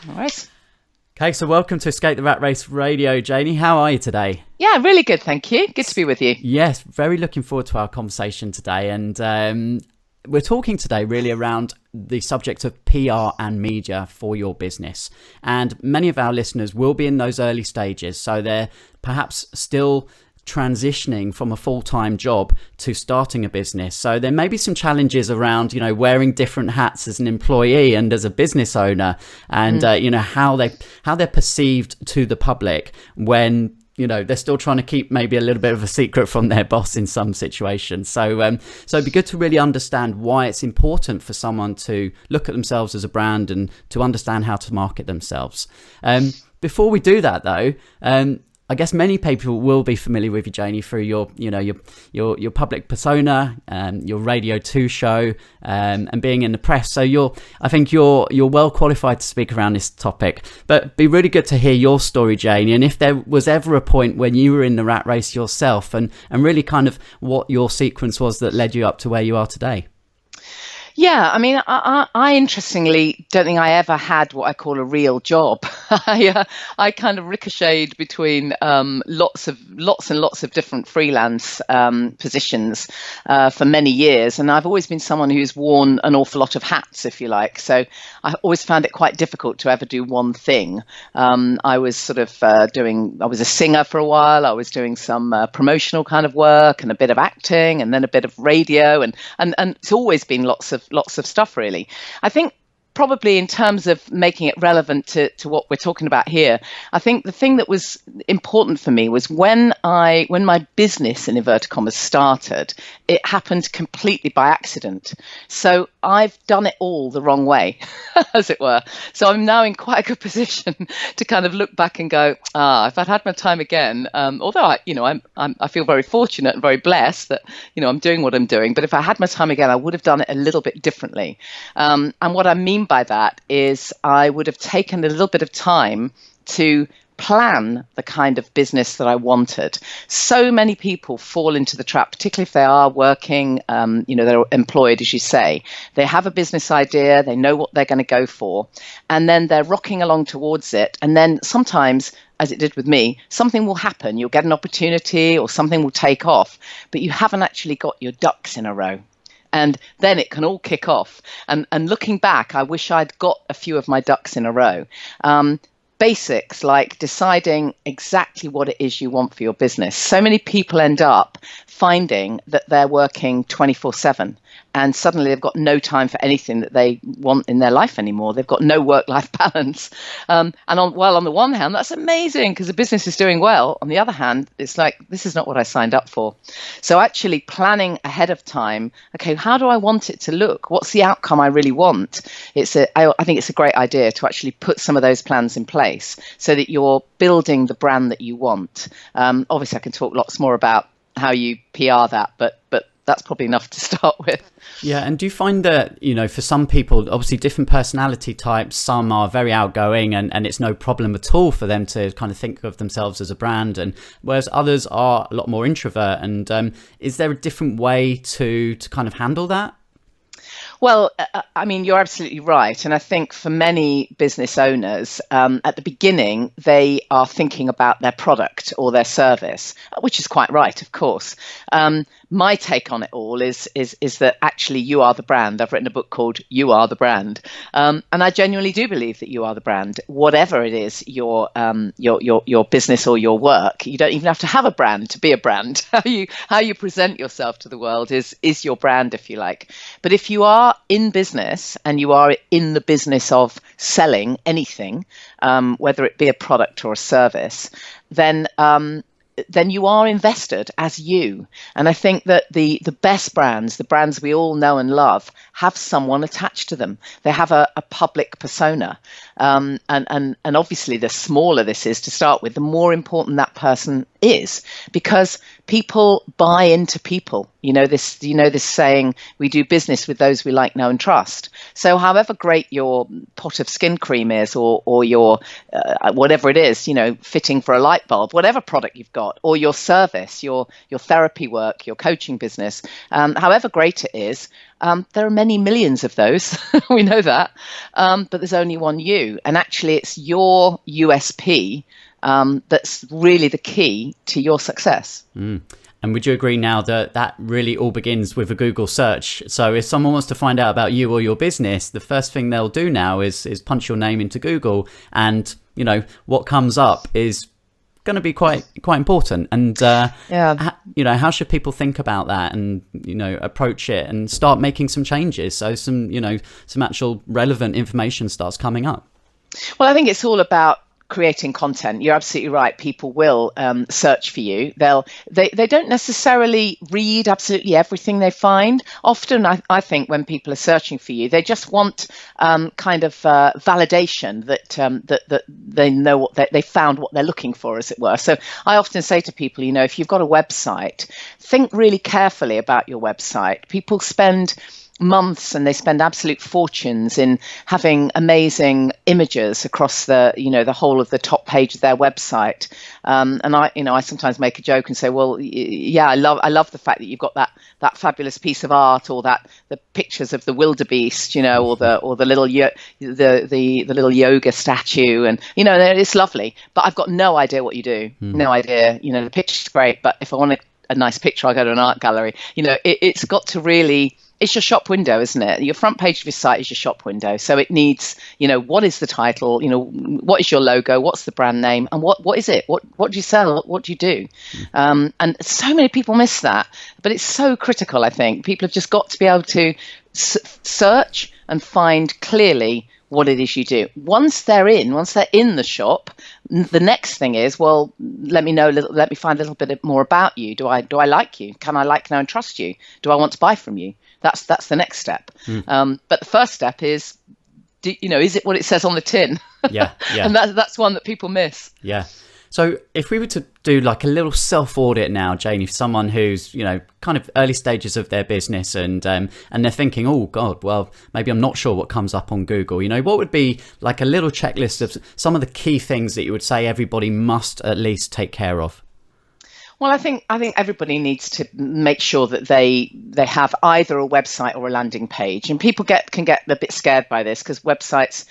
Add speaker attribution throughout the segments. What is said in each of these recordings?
Speaker 1: All right.
Speaker 2: Okay, so welcome to Escape the Rat Race Radio, Janey. How are you today?
Speaker 1: Yeah, really good, thank you. Good to be with you.
Speaker 2: Yes, very looking forward to our conversation today. And we're talking today really around the subject of PR and media for your business. And many of our listeners will be in those early stages, so they're perhaps still transitioning from a full-time job to starting a business. So there may be some challenges around, wearing different hats as an employee and as a business owner, and how they're perceived to the public when they're still trying to keep maybe a little bit of a secret from their boss in some situations. So it'd be good to really understand why it's important for someone to look at themselves as a brand and to understand how to market themselves. Before we do that, though, I guess many people will be familiar with you, Janey, through your public persona, your Radio 2 show, and being in the press. So I think you're well qualified to speak around this topic. But it'd be really good to hear your story, Janey, and if there was ever a point when you were in the rat race yourself, and really kind of what your sequence was that led you up to where you are today.
Speaker 1: Yeah, I mean, I interestingly don't think I ever had what I call a real job. I kind of ricocheted between lots and lots of different freelance positions for many years, and I've always been someone who's worn an awful lot of hats, if you like. So I always found it quite difficult to ever do one thing. I was sort of I was a singer for a while. I was doing some promotional kind of work and a bit of acting, and then a bit of radio, and it's always been lots of stuff, really. I think probably in terms of making it relevant to what we're talking about here, I think the thing that was important for me was when my business, in inverted commas, started, it happened completely by accident. So I've done it all the wrong way, as it were. So I'm now in quite a good position to kind of look back and go, if I'd had my time again, although I feel very fortunate and very blessed that, I'm doing what I'm doing. But if I had my time again, I would have done it a little bit differently. And what I mean by that is I would have taken a little bit of time to plan the kind of business that I wanted. So many people fall into the trap, particularly if they are working, they're employed, as you say. They have a business idea, they know what they're going to go for, and then they're rocking along towards it. And then sometimes, as it did with me, something will happen. You'll get an opportunity or something will take off, but you haven't actually got your ducks in a row. And then it can all kick off. And looking back, I wish I'd got a few of my ducks in a row. Basics like deciding exactly what it is you want for your business. So many people end up finding that they're working 24/7 and suddenly they've got no time for anything that they want in their life anymore. They've got no work-life balance. On the one hand, that's amazing because the business is doing well. On the other hand, it's like, this is not what I signed up for. So actually planning ahead of time, okay, how do I want it to look? What's the outcome I really want? I think it's a great idea to actually put some of those plans in place so that you're building the brand that you want. Obviously, I can talk lots more about how you PR that, but that's probably enough to start with.
Speaker 2: Yeah, and do you find that, for some people, obviously different personality types, some are very outgoing and it's no problem at all for them to kind of think of themselves as a brand, and whereas others are a lot more introvert, and is there a different way to kind of handle that?
Speaker 1: Well, I mean, you're absolutely right. And I think for many business owners, at the beginning, they are thinking about their product or their service, which is quite right, of course. My take on it all is that actually you are the brand. I've written a book called You Are the Brand. And I genuinely do believe that you are the brand, whatever it is, your business or your work. You don't even have to have a brand to be a brand. How you present yourself to the world is your brand, if you like. But if you are in business and you are in the business of selling anything, whether it be a product or a service, then you are invested as you. And I think that the best brands, the brands we all know and love, have someone attached to them. They have a public persona. And obviously the smaller this is to start with, the more important that person is, because people buy into people. This saying, we do business with those we like, know and trust. So however great your pot of skin cream is, or your whatever it is, fitting for a light bulb, whatever product you've got, or your service, your therapy work, your coaching business, however great it is, there are many millions of those. We know that, but there's only one you, and actually it's your USP that's really the key to your success.
Speaker 2: And would you agree now that really all begins with a Google search? So if someone wants to find out about you or your business, the first thing they'll do now is punch your name into Google, and what comes up is going to be quite important. And how should people think about that, and approach it and start making some changes so some actual relevant information starts coming up?
Speaker 1: Well, I think it's all about creating content. You're absolutely right. People will search for you. They don't necessarily read absolutely everything they find. Often, I think when people are searching for you, they just want kind of validation that they know what they found what they're looking for, as it were. So I often say to people, if you've got a website, think really carefully about your website. People spend months and they spend absolute fortunes in having amazing images across the whole of the top page of their website, and I sometimes make a joke and say, well, yeah, I love the fact that you've got that fabulous piece of art, or the pictures of the wildebeest, or the little the little yoga statue, and it's lovely, but I've got no idea what you do. No idea. The picture's great, but if I want a nice picture, I go to an art gallery. It's got to really, it's your shop window, isn't it? Your front page of your site is your shop window. So it needs, what is the title? What is your logo? What's the brand name? And what is it? What do you sell? What do you do? And so many people miss that, but it's so critical. I think people have just got to be able to search and find clearly what it is you do. Once they're in the shop, the next thing is, well, let me find a little bit more about you. Do I like you? Can I like, know, and trust you? Do I want to buy from you? That's the next step. But the first step is, is it what it says on the tin? Yeah. And that's one that people miss.
Speaker 2: Yeah. So if we were to do like a little self-audit now, Janey, for someone who's, kind of early stages of their business, and they're thinking, oh God, well, maybe I'm not sure what comes up on Google. What would be like a little checklist of some of the key things that you would say everybody must at least take care of?
Speaker 1: Well, I think everybody needs to make sure that they have either a website or a landing page. And people can get a bit scared by this, because websites,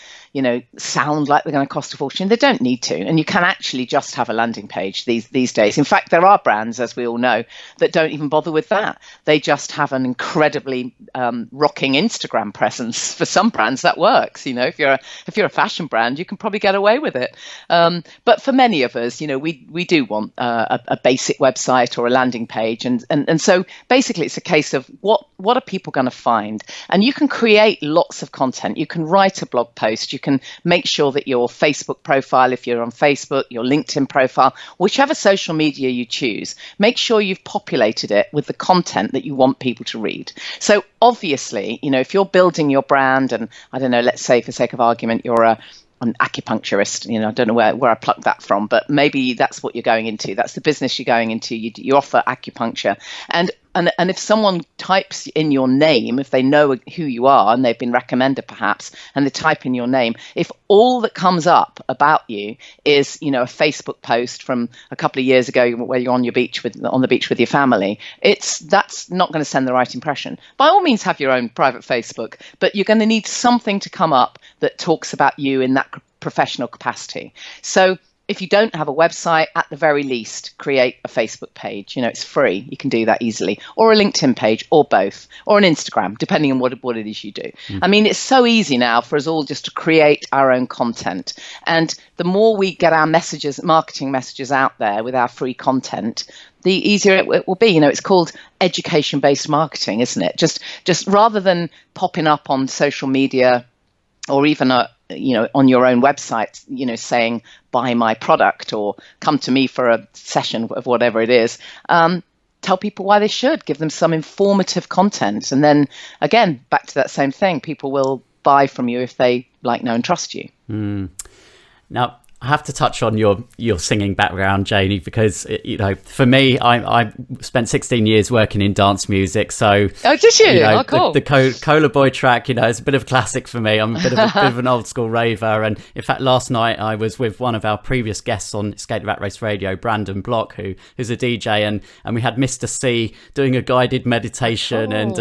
Speaker 1: sound like they're going to cost a fortune. They don't need to. And you can actually just have a landing page these days. In fact, there are brands, as we all know, that don't even bother with that. They just have an incredibly rocking Instagram presence. For some brands, that works. If you're a fashion brand, you can probably get away with it. But for many of us, we do want a basic website or a landing page. And so basically it's a case of what are people going to find? And you can create lots of content. You can write a blog post. You can make sure that your Facebook profile, if you're on Facebook, your LinkedIn profile, whichever social media you choose, make sure you've populated it with the content that you want people to read. So obviously, if you're building your brand, and I don't know, let's say for sake of argument, you're an acupuncturist, I don't know where I plucked that from, but maybe that's what you're going into. That's the business you're going into. You offer acupuncture. And if someone types in your name, if they know who you are and they've been recommended perhaps, and they type in your name, if all that comes up about you is, a Facebook post from a couple of years ago where you're on the beach with your family, that's not going to send the right impression. By all means, have your own private Facebook, but you're going to need something to come up that talks about you in that professional capacity. So if you don't have a website, at the very least, create a Facebook page. It's free. You can do that easily. Or a LinkedIn page, or both. Or an Instagram, depending on what it is you do. I mean, it's so easy now for us all just to create our own content. And the more we get our marketing messages out there with our free content, the easier it will be. It's called education-based marketing, isn't it? Just rather than popping up on social media, or even on your own website, saying buy my product or come to me for a session of whatever it is. Tell people why they should. Give them some informative content, and then again, back to that same thing. People will buy from you if they like, know, and trust you.
Speaker 2: Now, I have to touch on your singing background, Janey, because for me, I spent 16 years working in dance music. So
Speaker 1: did you? Oh, cool.
Speaker 2: The Gullebeau track, is a bit of a classic for me. I'm a bit of an old school raver, and in fact, last night I was with one of our previous guests on Skate Rat Race Radio, Brandon Block, who's a DJ, and we had Mr. C doing a guided meditation, and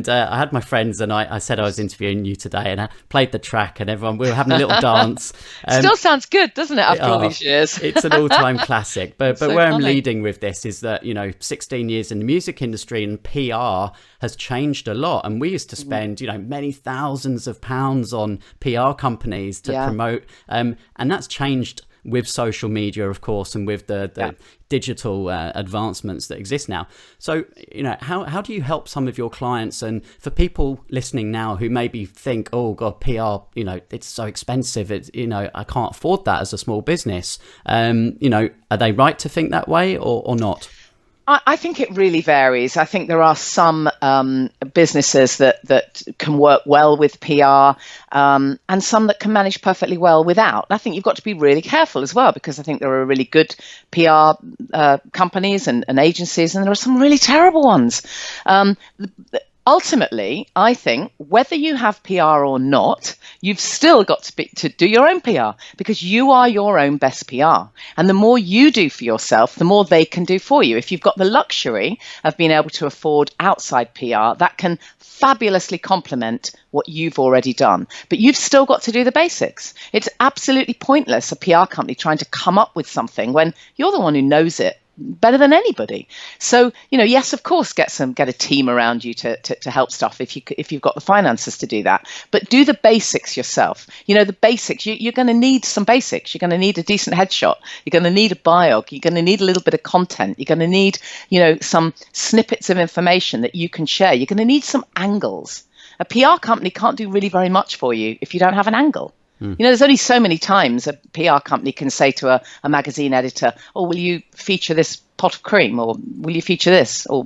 Speaker 2: I had my friends, and I said I was interviewing you today, and I played the track, and we were having a little dance.
Speaker 1: Still sounds good, doesn't it, after all these years?
Speaker 2: It's an all-time classic. But
Speaker 1: so
Speaker 2: where
Speaker 1: funny.
Speaker 2: I'm leading with this is that 16 years in the music industry and PR has changed a lot, and we used to spend many thousands of pounds on PR companies to promote, and that's changed with social media, of course, and with the digital advancements that exist now. So, how do you help some of your clients? And for people listening now who maybe think, oh God, PR, it's so expensive. It's, I can't afford that as a small business. Are they right to think that way or not?
Speaker 1: I think it really varies. I think there are some businesses that can work well with PR, and some that can manage perfectly well without. And I think you've got to be really careful as well, because I think there are really good PR companies and agencies, and there are some really terrible ones. Ultimately, I think whether you have PR or not, you've still got to do your own PR, because you are your own best PR. And the more you do for yourself, the more they can do for you. If you've got the luxury of being able to afford outside PR, that can fabulously complement what you've already done. But you've still got to do the basics. It's absolutely pointless, a PR company trying to come up with something when you're the one who knows it better than anybody. So, yes, of course, get a team around you to help stuff if you've got the finances to do that. But do the basics yourself. The basics, you're going to need some basics. You're going to need a decent headshot. You're going to need a biog. You're going to need a little bit of content. You're going to need, some snippets of information that you can share. You're going to need some angles. A PR company can't do really very much for you if you don't have an angle. There's only so many times a PR company can say to a magazine editor, oh, will you feature this pot of cream, or will you feature this? Or,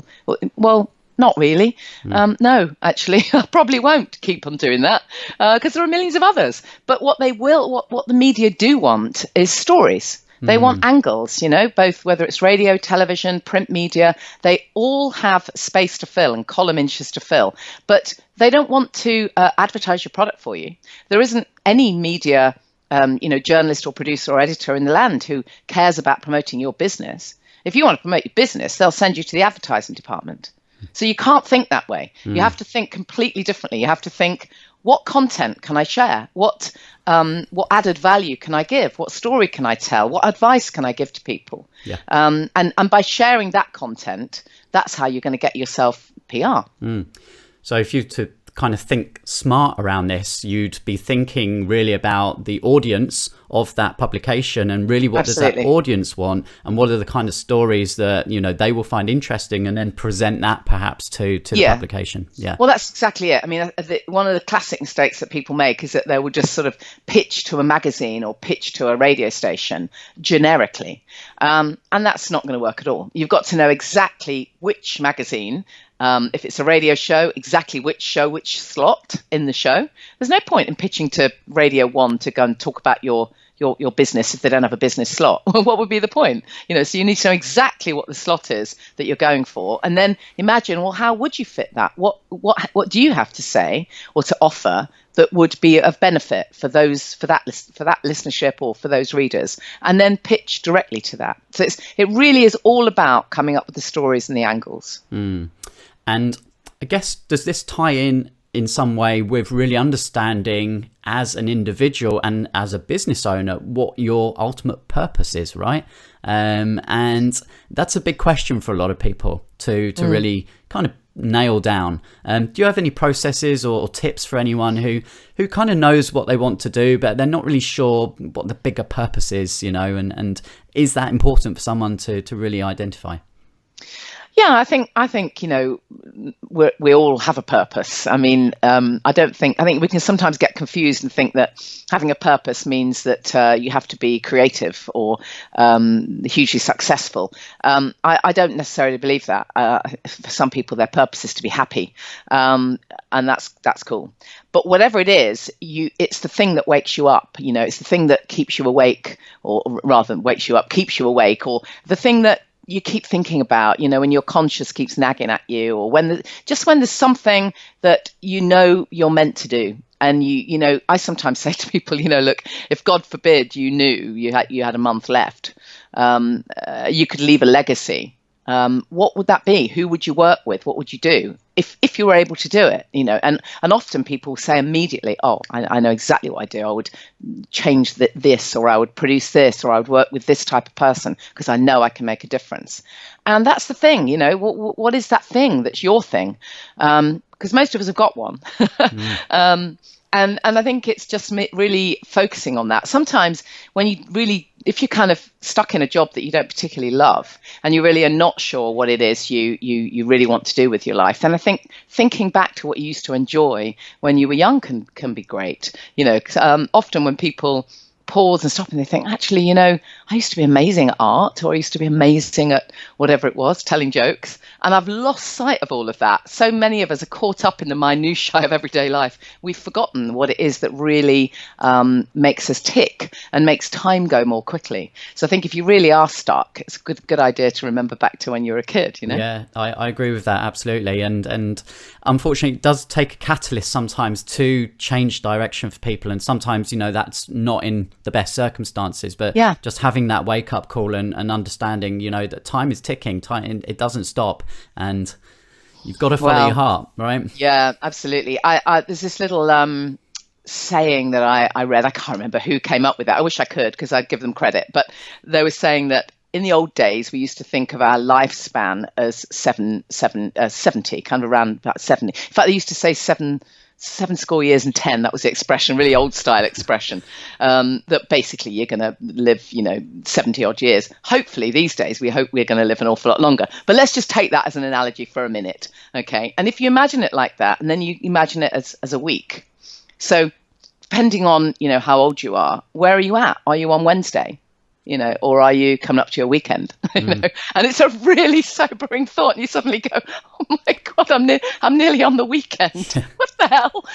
Speaker 1: well, not really. No, actually, I probably won't keep on doing that, because there are millions of others. But what the media do want is stories. They want angles, both whether it's radio, television, print media, they all have space to fill and column inches to fill, but they don't want to advertise your product for you. There isn't any media, journalist or producer or editor in the land who cares about promoting your business. If you want to promote your business, they'll send you to the advertising department. So you can't think that way. You have to think completely differently. You have to think, what content can I share? What added value can I give? What story can I tell? What advice can I give to people? Yeah. And by sharing that content, that's how you're going to get yourself PR.
Speaker 2: So if you to kind of think smart around this, you'd be thinking really about the audience of that publication, and really what does that audience want, and what are the kind of stories that they will find interesting, and then present that perhaps to the publication. Well,
Speaker 1: that's exactly it. I mean, one of the classic mistakes that people make is that they will just sort of pitch to a magazine or pitch to a radio station generically, and that's not going to work at all. You've got to know exactly which magazine. If it's a radio show, exactly which slot in the show. There's no point in pitching to Radio 1 to go and talk about your business if they don't have a business slot. What would be the point? So you need to know exactly what the slot is that you're going for, and then imagine, well, how would you fit that? What do you have to say or to offer that would be of benefit for that listenership or for those readers, and then pitch directly to that. So it really is all about coming up with the stories and the angles.
Speaker 2: And I guess, does this tie in some way with really understanding as an individual and as a business owner what your ultimate purpose is, right? And that's a big question for a lot of people to really kind of nail down. Do you have any processes or tips for anyone who kind of knows what they want to do, but they're not really sure what the bigger purpose is, and is that important for someone to really identify?
Speaker 1: Yeah, I think we all have a purpose. I mean, I think we can sometimes get confused and think that having a purpose means that you have to be creative or hugely successful. I don't necessarily believe that. For some people, their purpose is to be happy, and that's cool. But whatever it is, it's the thing that wakes you up. It's the thing that keeps you awake, or rather than wakes you up, keeps you awake, or the thing that you keep thinking about, when your conscience keeps nagging at you, or when there's something that you're meant to do. And I sometimes say to people, look, if God forbid you knew you had a month left, you could leave a legacy. What would that be? Who would you work with? What would you do if you were able to do it? And often people say immediately, oh, I know exactly what I do. I would change this, or I would produce this, or I would work with this type of person because I know I can make a difference. And that's the thing, what is that thing that's your thing? Because most of us have got one. And I think it's just really focusing on that. Sometimes if you're kind of stuck in a job that you don't particularly love, and you really are not sure what it is you really want to do with your life, then I think thinking back to what you used to enjoy when you were young can be great. 'Cause, often when people pause and stop and they think, actually, I used to be amazing at art, or I used to be amazing at whatever it was, telling jokes, and I've lost sight of all of that. So many of us are caught up in the minutiae of everyday life. We've forgotten what it is that really makes us tick and makes time go more quickly. So I think if you really are stuck, it's a good idea to remember back to when you were a kid.
Speaker 2: Yeah, I agree with that, absolutely. And unfortunately, it does take a catalyst sometimes to change direction for people, and sometimes that's not in the best circumstances, but just having that wake up call and understanding that time is ticking, time, it doesn't stop, and you've got to follow your heart, right?
Speaker 1: Yeah, absolutely. There's this little saying that I read. I can't remember who came up with that. I wish I could, because I'd give them credit, but they were saying that in the old days, we used to think of our lifespan as 70, kind of around about 70. In fact, they used to say seven score years and 10. That was the expression, really old style expression, that basically you're going to live 70 odd years. Hopefully these days we hope we're going to live an awful lot longer, but let's just take that as an analogy for a minute. Okay, and if you imagine it like that, and then you imagine it as a week, so depending on how old you are, where are you at? Are you on Wednesday, or are you coming up to your weekend? And it's a really sobering thought, and you suddenly go, oh my God, I'm nearly on the weekend. What the hell?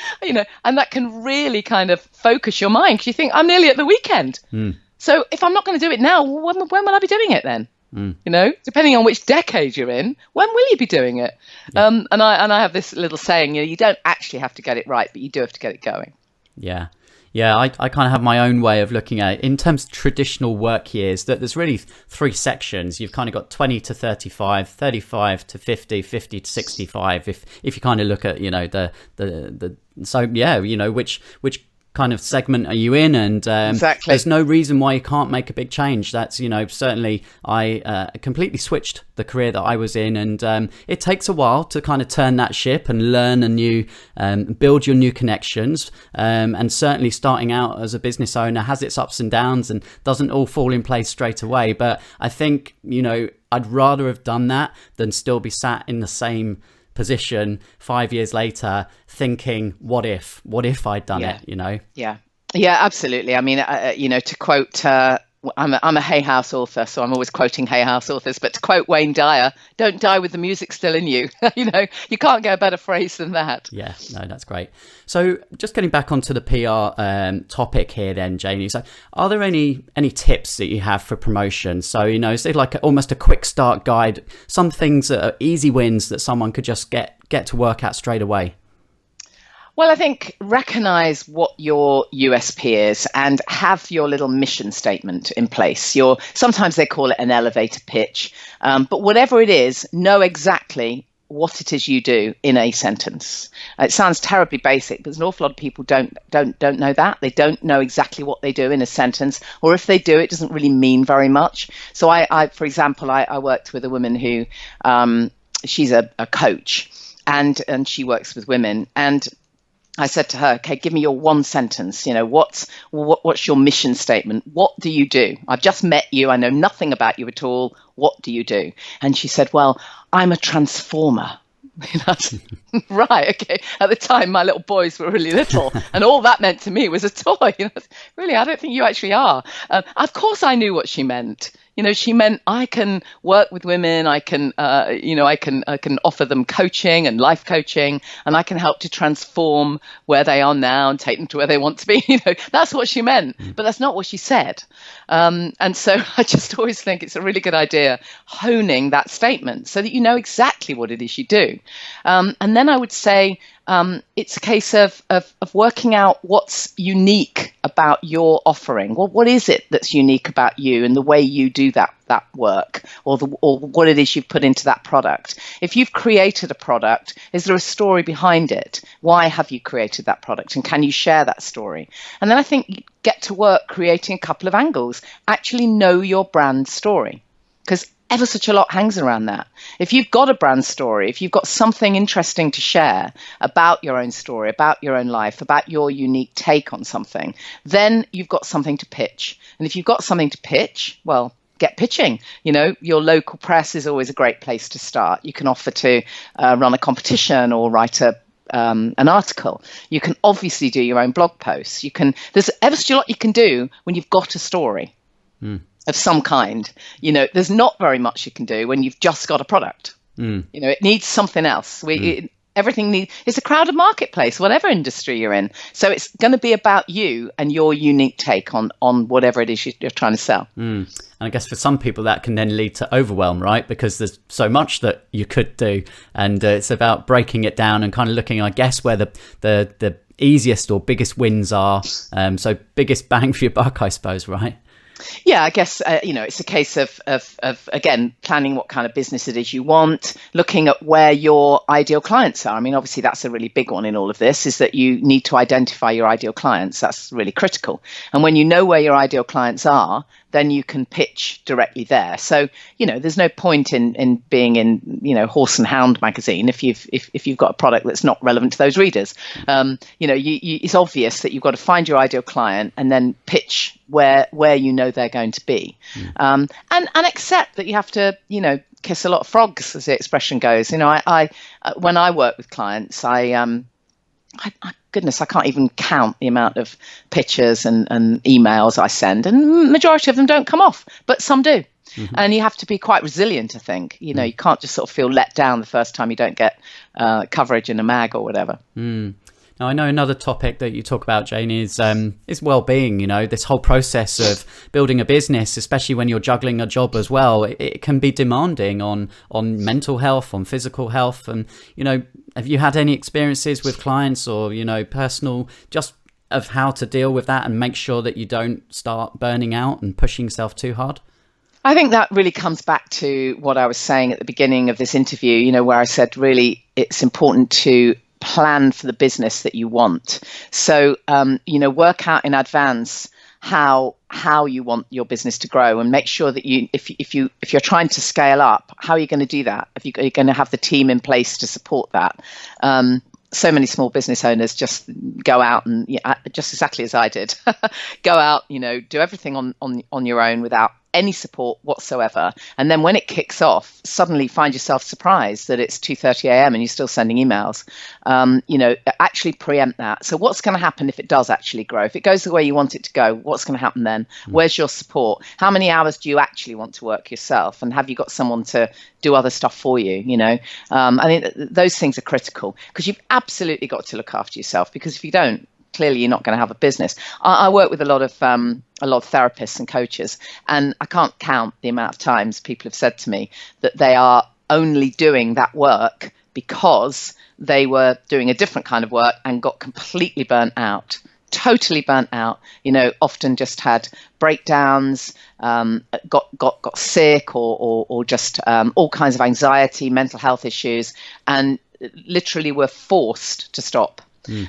Speaker 1: And that can really kind of focus your mind, because you think, I'm nearly at the weekend. So if I'm not going to do it now, when will I be doing it then? Depending on which decade you're in, when will you be doing it? And I have this little saying, you don't actually have to get it right, but you do have to get it going.
Speaker 2: Yeah, I kind of have my own way of looking at it. In terms of traditional work years, that there's really three sections. You've kind of got 20 to 35, 35 to 50, 50 to 65. If you kind of look at, which kind of segment are you in, and
Speaker 1: exactly.
Speaker 2: There's no reason why you can't make a big change. That's certainly I completely switched the career that I was in, and it takes a while to kind of turn that ship and learn a new build your new connections, and certainly starting out as a business owner has its ups and downs and doesn't all fall in place straight away. But I think I'd rather have done that than still be sat in the same position 5 years later thinking, what if I'd done it,
Speaker 1: Yeah, absolutely. I mean, to quote, I'm a Hay House author, so I'm always quoting Hay House authors, but to quote Wayne Dyer, don't die with the music still in you. You can't get a better phrase than that.
Speaker 2: Yeah, no, that's great. So just getting back onto the PR topic here then, Janey. So are there any tips that you have for promotion? So, is it like almost a quick start guide, some things that are easy wins that someone could just get to work at straight away?
Speaker 1: Well, I think recognize what your USP is and have your little mission statement in place. Sometimes they call it an elevator pitch, but whatever it is, know exactly what it is you do in a sentence. It sounds terribly basic, but there's an awful lot of people don't know that. They don't know exactly what they do in a sentence, or if they do, it doesn't really mean very much. So I for example, I worked with a woman who she's a coach, and she works with women, and I said to her, okay, give me your one sentence. What's your mission statement? What do you do? I've just met you. I know nothing about you at all. What do you do? And she said, well, I'm a transformer. Right, okay. At the time, my little boys were really little, and all that meant to me was a toy. Really, I don't think you actually are. Of course, I knew what she meant. She meant I can work with women. I can, I can offer them coaching and life coaching, and I can help to transform where they are now and take them to where they want to be. That's what she meant, but that's not what she said. And so I just always think it's a really good idea honing that statement so that you know exactly what it is you do. And then I would say it's a case of working out what's unique about your offering. Well, what is it that's unique about you and the way you do that work, or what it is you've put into that product? If you've created a product, is there a story behind it? Why have you created that product, and can you share that story? And then I think you get to work creating a couple of angles. Actually know your brand story, because ever such a lot hangs around that. If you've got a brand story, if you've got something interesting to share about your own story, about your own life, about your unique take on something, then you've got something to pitch. And if you've got something to pitch, well, get pitching. Your local press is always a great place to start. You can offer to run a competition or write an article. You can obviously do your own blog posts. There's ever such a lot you can do when you've got a story. Of some kind. There's not very much you can do when you've just got a product. It needs something else. It's a crowded marketplace, whatever industry you're in. So it's going to be about you and your unique take on whatever it is you're trying to sell. And
Speaker 2: I guess for some people that can then lead to overwhelm, right? Because there's so much that you could do, and it's about breaking it down and kind of looking, I guess, where the easiest or biggest wins are. So biggest bang for your buck, I suppose, right?
Speaker 1: Yeah, I guess, it's a case of again, planning what kind of business it is you want, looking at where your ideal clients are. I mean, obviously, that's a really big one in all of this, is that you need to identify your ideal clients. That's really critical. And when you know where your ideal clients are, then you can pitch directly there. So, there's no point in being in, Horse and Hound magazine if you've got a product that's not relevant to those readers. It's obvious that you've got to find your ideal client and then pitch where they're going to be, and accept that you have to, kiss a lot of frogs, as the expression goes. I when I work with clients, goodness, I can't even count the amount of pictures and emails I send, and majority of them don't come off, but some do. And you have to be quite resilient, I think. You can't just sort of feel let down the first time you don't get coverage in a mag or whatever.
Speaker 2: Now, I know another topic that you talk about, Janey, is well-being. This whole process of building a business, especially when you're juggling a job as well, it can be demanding on mental health, on physical health. And, have you had any experiences with clients or, personal, just of how to deal with that and make sure that you don't start burning out and pushing yourself too hard?
Speaker 1: I think that really comes back to what I was saying at the beginning of this interview, where I said really it's important to plan for the business that you want. So, work out in advance how you want your business to grow, and make sure that if you're trying to scale up, how are you going to do that? Are you going to have the team in place to support that? So many small business owners just go out and just exactly as I did, go out, do everything on your own without any support whatsoever. And then when it kicks off, suddenly find yourself surprised that it's 2:30 a.m. and you're still sending emails. Actually preempt that. So what's going to happen if it does actually grow? If it goes the way you want it to go, what's going to happen then? Where's your support? How many hours do you actually want to work yourself? And have you got someone to do other stuff for you? I think those things are critical, because you've absolutely got to look after yourself, because if you don't, clearly you're not going to have a business. I work with a lot of therapists and coaches, and I can't count the amount of times people have said to me that they are only doing that work because they were doing a different kind of work and got completely burnt out, totally burnt out, often just had breakdowns, got sick or just all kinds of anxiety, mental health issues, and literally were forced to stop.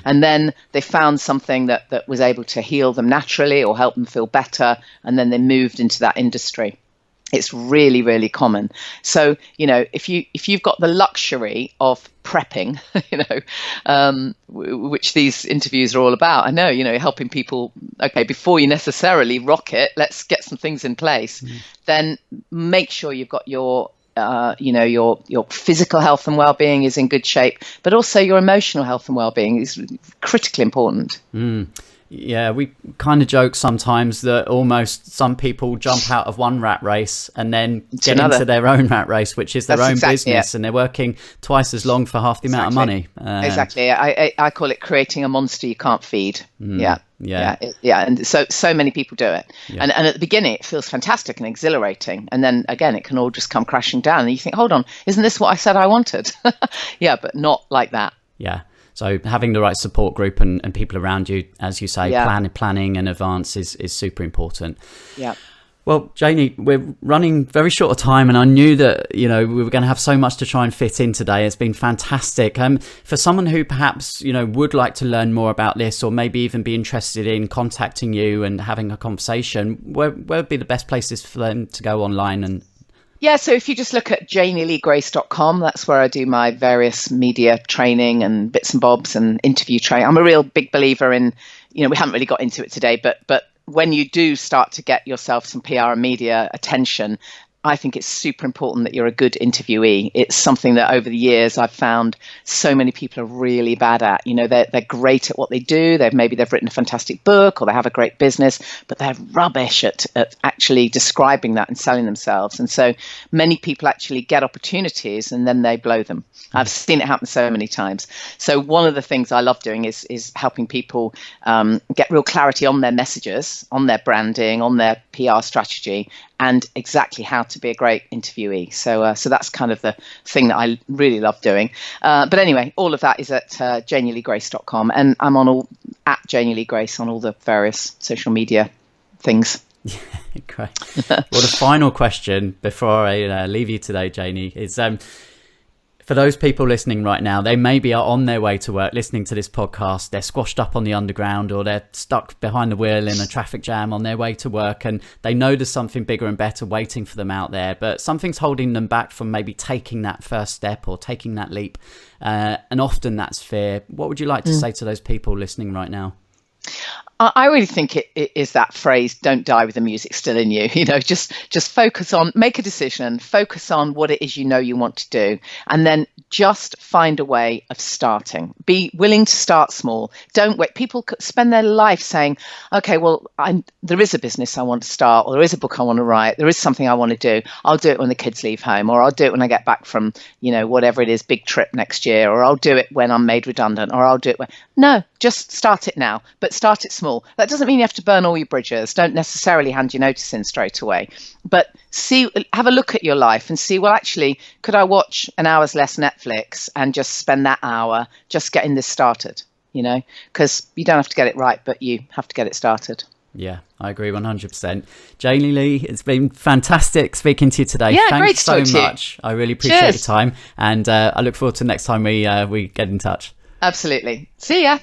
Speaker 1: And then they found something that was able to heal them naturally or help them feel better, and then they moved into that industry. It's really, really common. So, if you've got the luxury of prepping, which these interviews are all about, I know, helping people, okay, before you necessarily rock it, let's get some things in place. Then make sure you've got your physical health and well-being is in good shape, but also your emotional health and well-being is critically important.
Speaker 2: Yeah, we kind of joke sometimes that almost some people jump out of one rat race and then get into their own rat race, which is their own business, and they're working twice as long for half the amount of money.
Speaker 1: Exactly. I call it creating a monster you can't feed. Yeah. And so many people do it. And at the beginning, it feels fantastic and exhilarating. And then again, it can all just come crashing down. And you think, hold on, isn't this what I said I wanted? Yeah, but not like that.
Speaker 2: Yeah. So having the right support group and people around you, as you say, planning in advance is super important. Yeah. Well, Janey, we're running very short of time, and I knew that, we were going to have so much to try and fit in today. It's been fantastic. For someone who perhaps, would like to learn more about this, or maybe even be interested in contacting you and having a conversation, where would be the best places for them to go online? And
Speaker 1: yeah, so if you just look at janeyleegrace.com, that's where I do my various media training and bits and bobs and interview training. I'm a real big believer in, we haven't really got into it today, but when you do start to get yourself some PR and media attention, I think it's super important that you're a good interviewee. It's something that over the years I've found so many people are really bad at. They're great at what they do. They've written a fantastic book, or they have a great business, but they're rubbish at actually describing that and selling themselves. And so many people actually get opportunities and then they blow them. I've seen it happen so many times. So one of the things I love doing is helping people get real clarity on their messages, on their branding, on their PR strategy, and exactly how to be a great interviewee. So that's kind of the thing that I really love doing. But anyway, all of that is at janeyleegrace.com, and I'm on at Janey Lee Grace on all the various social media things.
Speaker 2: Great. Well, the final question before I leave you today, Janey, is for those people listening right now, they maybe are on their way to work listening to this podcast. They're squashed up on the underground, or they're stuck behind the wheel in a traffic jam on their way to work, and they know there's something bigger and better waiting for them out there, but something's holding them back from maybe taking that first step or taking that leap. And often that's fear. What would you like to say to those people listening right now?
Speaker 1: I really think it is that phrase, don't die with the music still in you. Just focus on, make a decision, focus on what it is you want to do, and then just find a way of starting. Be willing to start small. Don't wait. People spend their life saying, okay, well, there is a business I want to start, or there is a book I want to write, there is something I want to do. I'll do it when the kids leave home, or I'll do it when I get back from, whatever it is, big trip next year, or I'll do it when I'm made redundant, or I'll do it when... No, just start it now, but start it small. That doesn't mean you have to burn all your bridges. Don't necessarily hand your notice in straight away, but have a look at your life and see, well, actually, could I watch an hour's less Netflix and just spend that hour just getting this started, because you don't have to get it right, but you have to get it started. Yeah,
Speaker 2: I agree 100%. Janey Lee, it's been fantastic speaking to you today.
Speaker 1: Yeah,
Speaker 2: thanks so much. I really appreciate your time, and I look forward to next time we get in touch.
Speaker 1: Absolutely. See ya.